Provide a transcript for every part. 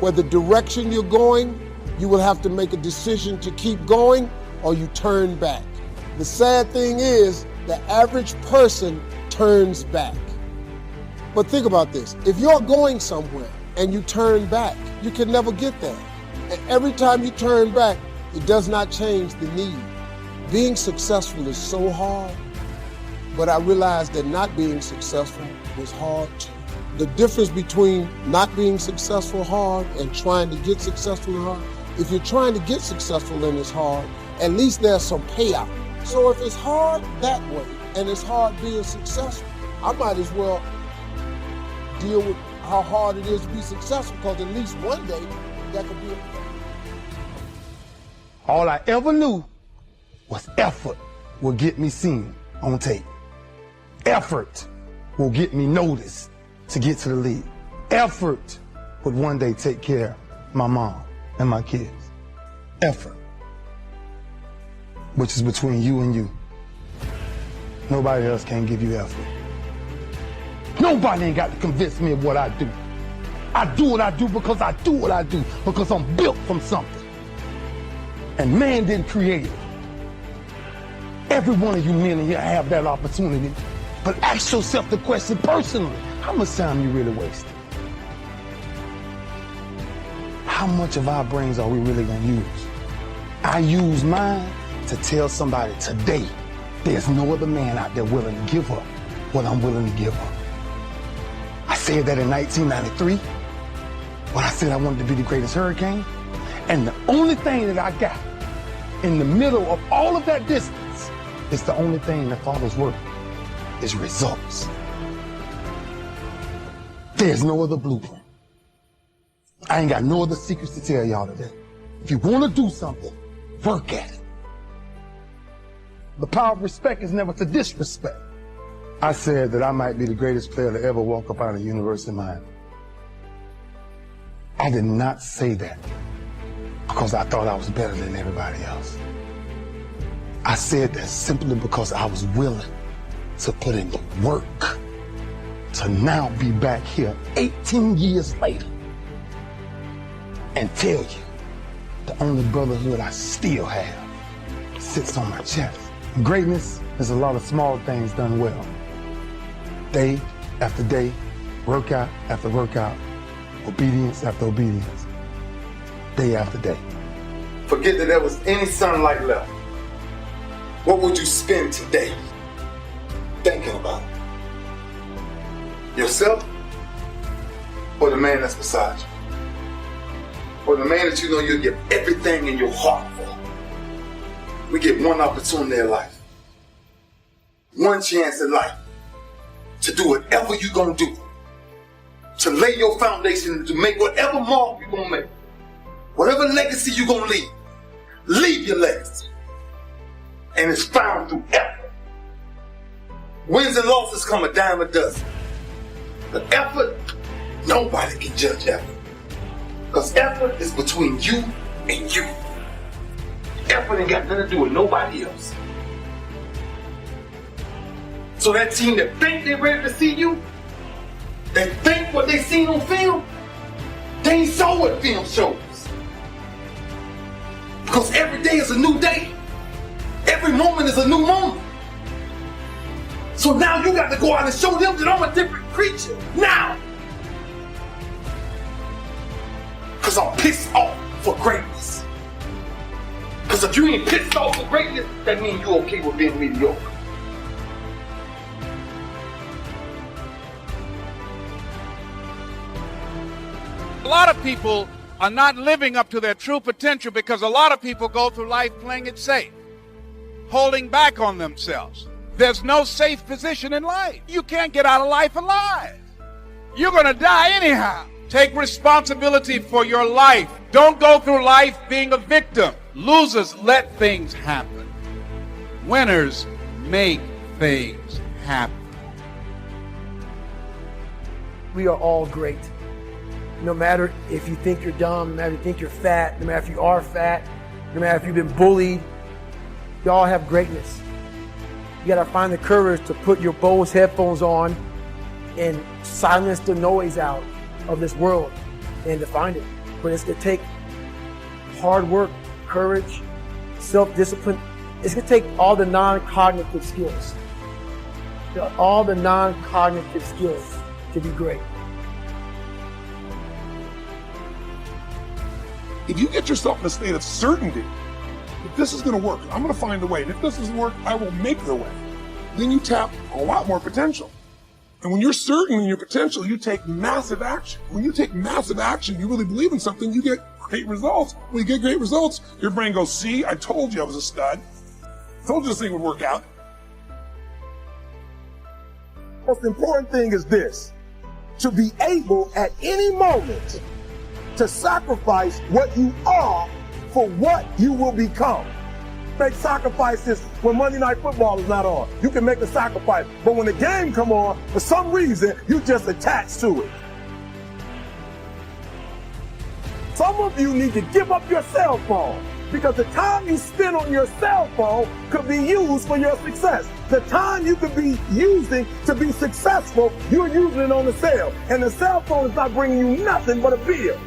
where the direction you're going, you will have to make a decision to keep going or you turn back. The sad thing is, the average person turns back. But think about this. If you're going somewhere and you turn back, you can never get there. And every time you turn back, it does not change the need. Being successful is so hard, but I realized that not being successful was hard too. The difference between not being successful hard and trying to get successful hard, if you're trying to get successful and it's hard, at least there's some payout. So if it's hard that way and it's hard being successful, I might as well deal with how hard it is to be successful, because at least one day that could be a All I ever knew was effort will get me seen on tape. Effort will get me noticed to get to the league. Effort would one day take care of my mom and my kids. Effort, which is between you and you. Nobody else can give you effort. Nobody ain't got to convince me of what I do. I do what I do because I do what I do, because I'm built from something. And man didn't create it. Every one of you men in here have that opportunity. But ask yourself the question personally, how much time you really wasted? How much of our brains are we really gonna use? I use mine to tell somebody today, there's no other man out there willing to give up what I'm willing to give up. I said that in 1993, when I said I wanted to be the greatest hurricane. And the only thing that I got in the middle of all of that distance is the only thing that follows work is results. There's no other blueprint. I ain't got no other secrets to tell y'all today. If you want to do something, work at it. The power of respect is never to disrespect. I said that I might be the greatest player to ever walk up out of University of Miami. I did not say that because I thought I was better than everybody else. I said that simply because I was willing to put in the work to now be back here 18 years later and tell you the only brotherhood I still have sits on my chest. Greatness is a lot of small things done well. Day after day, workout after workout, obedience after obedience, day after day. Forget that there was any sunlight left. What would you spend today thinking about? Yourself or the man that's beside you? Or the man that you know you'll give everything in your heart for? We get one opportunity in life, one chance in life to do whatever you're going to do, to lay your foundation, to make whatever mark you're going to make, whatever legacy you're going to leave your legacy. And it's found through effort. Wins and losses come a dime a dozen. But effort, nobody can judge effort. Because effort is between you and you. Effort ain't got nothing to do with nobody else. So that team that think they're ready to see you, that think what they seen on film, they ain't saw what film shows. Because every day is a new day. Every moment is a new moment. So now you got to go out and show them that I'm a different creature. Now. Because I'm pissed off for greatness. Because if you ain't pissed off for greatness, that means you're okay with being mediocre. A lot of people are not living up to their true potential because a lot of people go through life playing it safe, holding back on themselves. There's no safe position in life. You can't get out of life alive. You're going to die anyhow. Take responsibility for your life. Don't go through life being a victim. Losers let things happen. Winners make things happen. We are all great. No matter if you think you're dumb, no matter if you think you're fat, no matter if you are fat, no matter if you've been bullied, you all have greatness. You gotta find the courage to put your Bose headphones on and silence the noise out of this world and to find it. but it's going to take hard work, courage, self-discipline. It's going to take all the non-cognitive skills. All the non-cognitive skills to be great. If you get yourself in a state of certainty that this is going to work, I'm going to find a way, and if this doesn't work, I will make the way, then you tap a lot more potential. And when you're certain in your potential, you take massive action. When you take massive action, you really believe in something, you get great results. When you get great results, your brain goes, see, I told you I was a stud. I told you this thing would work out. Most important thing is this: to be able at any moment to sacrifice what you are for what you will become. Make sacrifices when Monday Night Football is not on. You can make a sacrifice, but when the game come on, for some reason, you just attach to it. Some of you need to give up your cell phone, because the time you spend on your cell phone could be used for your success. The time you could be using to be successful, you're using it on the cell. And the cell phone is not bringing you nothing but a bill.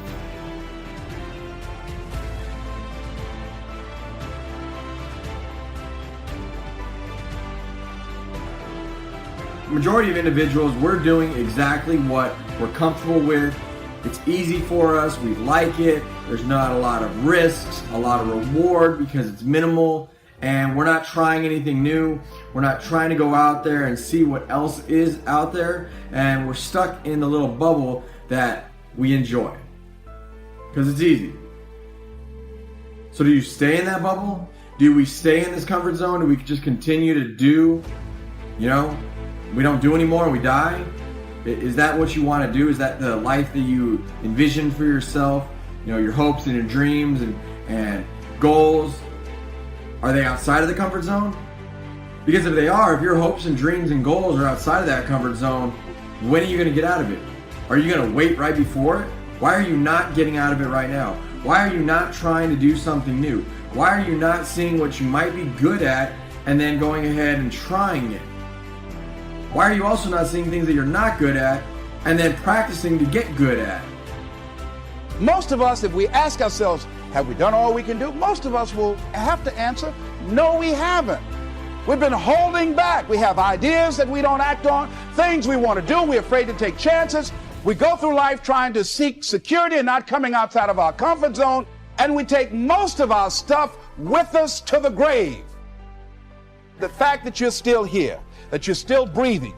The majority of individuals, we're doing exactly what we're comfortable with. It's easy for us, we like it, there's not a lot of risks, a lot of reward because it's minimal, and we're not trying anything new. We're not trying to go out there and see what else is out there, and we're stuck in the little bubble that we enjoy because it's easy. So do you stay in that bubble? Do we stay in this comfort zone? Do we just continue to do, we don't do anymore and we die? Is that what you want to do? Is that the life that you envision for yourself? Your hopes and your dreams and goals, are they outside of the comfort zone? Because if they are, if your hopes and dreams and goals are outside of that comfort zone, when are you going to get out of it? Are you going to wait right before it? Why are you not getting out of it right now? Why are you not trying to do something new? Why are you not seeing what you might be good at and then going ahead and trying it? Why are you also not seeing things that you're not good at and then practicing to get good at? Most of us, if we ask ourselves, have we done all we can do? Most of us will have to answer, no, we haven't. We've been holding back. We have ideas that we don't act on, things we want to do. We're afraid to take chances. We go through life trying to seek security and not coming outside of our comfort zone. And we take most of our stuff with us to the grave. The fact that you're still here, that you're still breathing,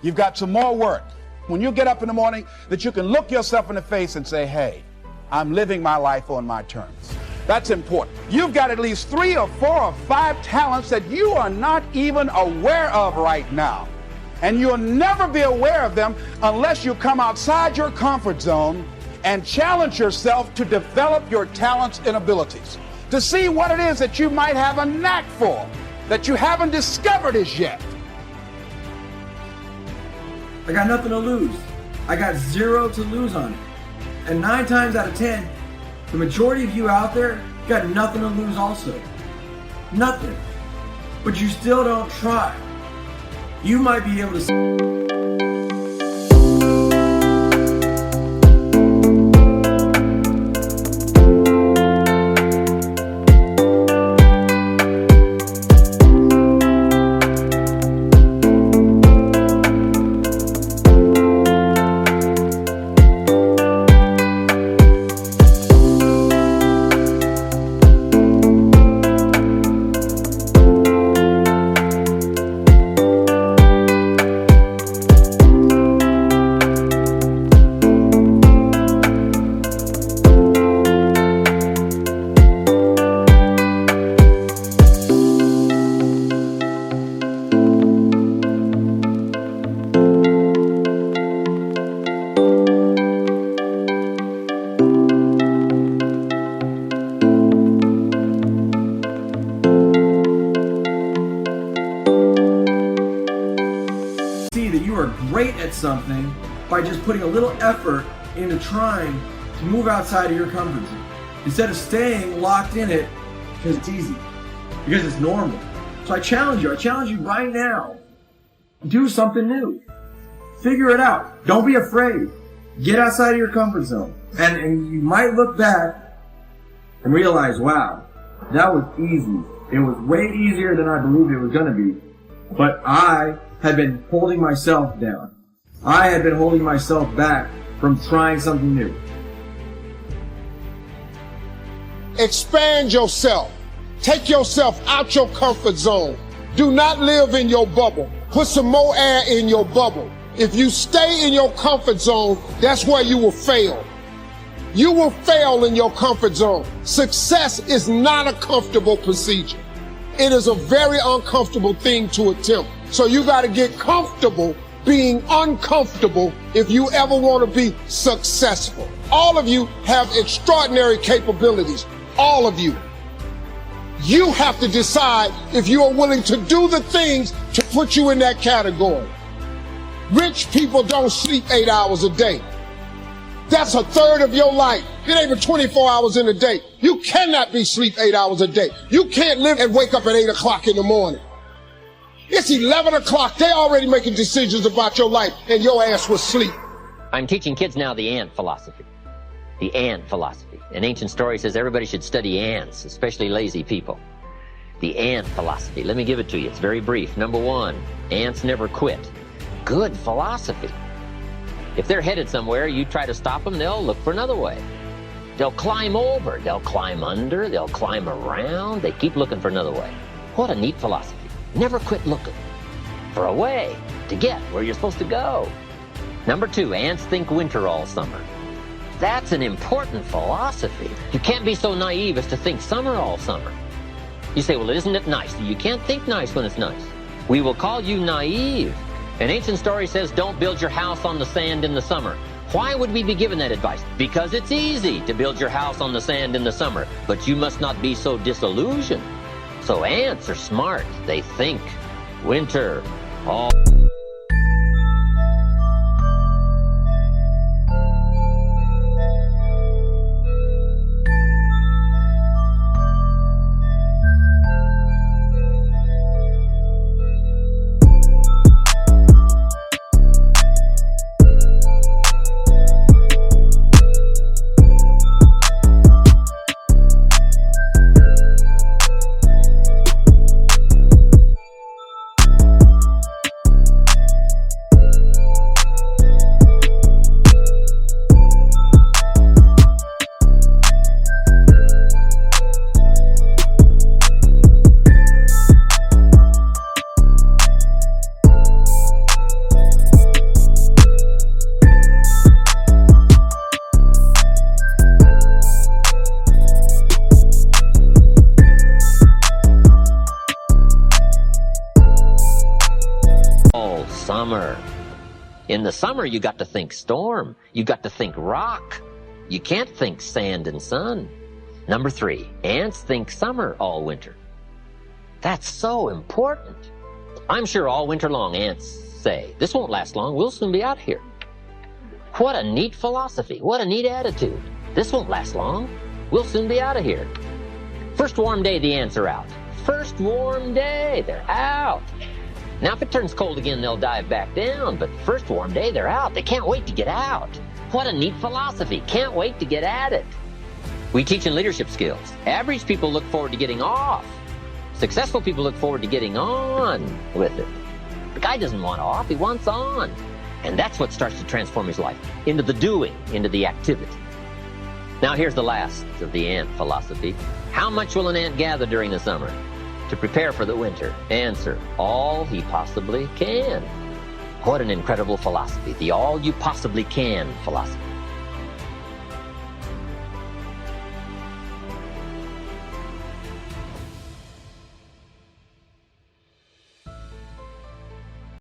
you've got some more work. When you get up in the morning, that you can look yourself in the face and say, hey, I'm living my life on my terms. That's important. You've got at least 3 or 4 or 5 talents that you are not even aware of right now. And you'll never be aware of them unless you come outside your comfort zone and challenge yourself to develop your talents and abilities, to see what it is that you might have a knack for, that you haven't discovered as yet. I got nothing to lose. I got 0 to lose on it. And 9 times out of 10, the majority of you out there got nothing to lose also. Nothing. But you still don't try. You might be able to... great at something by just putting a little effort into trying to move outside of your comfort zone instead of staying locked in it because it's easy, because it's normal. So I challenge you right now, do something new. Figure it out. Don't be afraid. Get outside of your comfort zone. And you might look back and realize, wow, that was easy. It was way easier than I believed it was going to be. But I had been holding myself down. I had been holding myself back from trying something new. Expand yourself. Take yourself out your comfort zone. Do not live in your bubble. Put some more air in your bubble. If you stay in your comfort zone, that's where you will fail. You will fail in your comfort zone. Success is not a comfortable procedure. It is a very uncomfortable thing to attempt. So you got to get comfortable being uncomfortable if you ever want to be successful. All of you have extraordinary capabilities. All of you. You have to decide if you are willing to do the things to put you in that category. Rich people don't sleep 8 hours a day. That's a third of your life. It ain't but 24 hours in a day. You cannot be asleep 8 hours a day. You can't live and wake up at 8 o'clock in the morning. It's 11 o'clock. They're already making decisions about your life and your ass was asleep. I'm teaching kids now the ant philosophy. The ant philosophy. An ancient story says everybody should study ants, especially lazy people. The ant philosophy. Let me give it to you. It's very brief. Number one, ants never quit. Good philosophy. If they're headed somewhere, you try to stop them, they'll look for another way. They'll climb over, they'll climb under, they'll climb around. They keep looking for another way. What a neat philosophy. Never quit looking for a way to get where you're supposed to go. Number two, ants think winter all summer. That's an important philosophy. You can't be so naive as to think summer all summer. You say, well, isn't it nice? You can't think nice when it's nice. We will call you naive. An ancient story says, don't build your house on the sand in the summer. Why would we be given that advice? Because it's easy to build your house on the sand in the summer, but you must not be so disillusioned. So ants are smart. They think winter all... Summer. In the summer, you got to think storm. You got to think rock. You can't think sand and sun. Number three, ants think summer all winter. That's so important. I'm sure all winter long ants say, this won't last long. We'll soon be out here. What a neat philosophy. What a neat attitude. This won't last long. We'll soon be out of here. First warm day, the ants are out. First warm day, they're out. Now, if it turns cold again, they'll dive back down. But first warm day, they're out. They can't wait to get out. What a neat philosophy. Can't wait to get at it. We teach in leadership skills. Average people look forward to getting off. Successful people look forward to getting on with it. The guy doesn't want off. He wants on. And that's what starts to transform his life into the doing, into the activity. Now, here's the last of the ant philosophy. How much will an ant gather during the summer to prepare for the winter? Answer, all he possibly can. What an incredible philosophy, the all you possibly can philosophy.